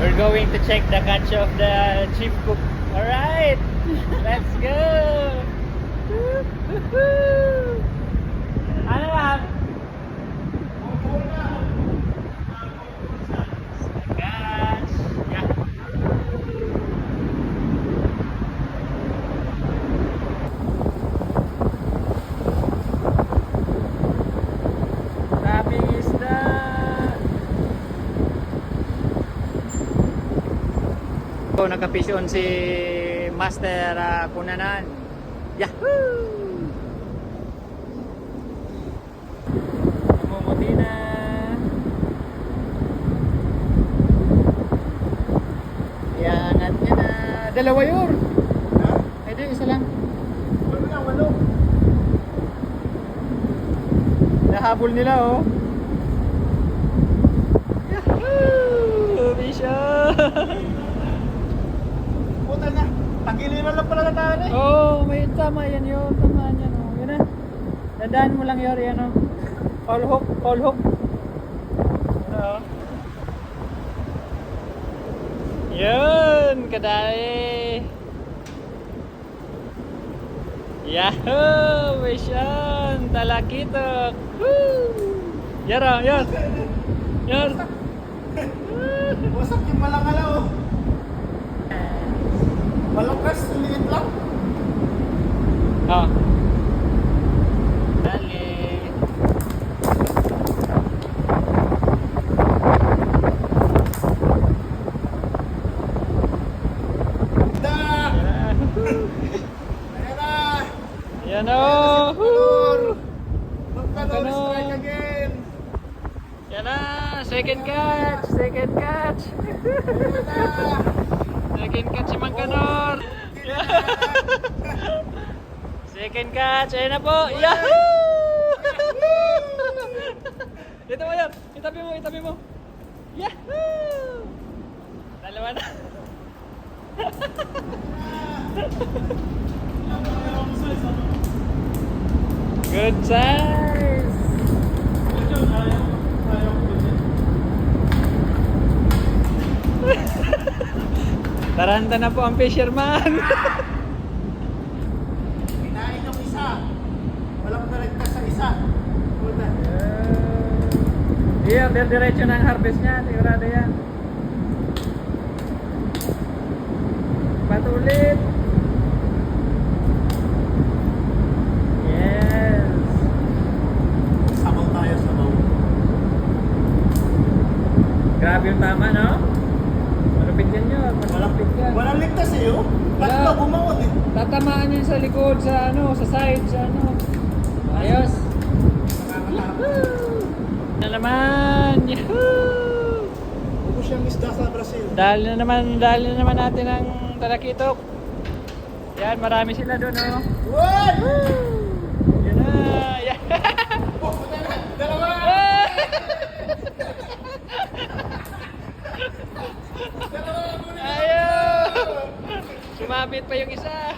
We're going to check the catch of the chief cook. Alright, let's go! Ano lang? Catch! Yeah. Daming isda! So, nagkapisyon si Master Kunanan. Yahoo! Namumuti na. Iangat niya na. Dalawa yun. Ha? Pwede, isa lang. Walo. Nahabol nila, oh. Yahoo! Mission! Puta na, tagiliran lang pala na tayo eh. Oh, may tama yan yun. Tamaan yan, oh. Yun na. Dadaan mo lang yun, yan, oh. Call hook, call hook. Ano? Yun, kadali. Yahoo! Mission! Talakitok! Woo! Yara, yan! Yan! Wasak yung malangala oh. Malakas, liit lang. Oh. Dali. Da! Ayan na! Yan oh! Woo! Magkanor, strike again! Yan na! Second catch! Second catch! Ayan na! Second catch si Mangkanor! Second catch! Ayan na po! Yahoo! Dito mo yan! Itabi mo! Itabi mo! Yahoo! Dalawa na! Good size! Taranta na po ang fisherman! Kinain ng isa. Walang nalagtas sa isa. Puta. Iya, diretso na ang harvest niya. Sigurado yan. Patulit! Yes! Sabaw tayo, sabaw. Grabe yung tama, no? Malupit yan yun. Malupit yan. Walang ligtas eh oh. Tatlo Wala. bumawag eh. Tatamaan yun sa likod, sa ano, sa side, sa ano. Ayos! Nakakatakot. Na naman! Yahoo! Ubus yung isda sa Brazil. Dahil na naman natin ang talakitok. Yan, marami sila doon, oh. What? Yan na! Yan! Oh, dalawa! Ayaw! Sumabit pa yung isa.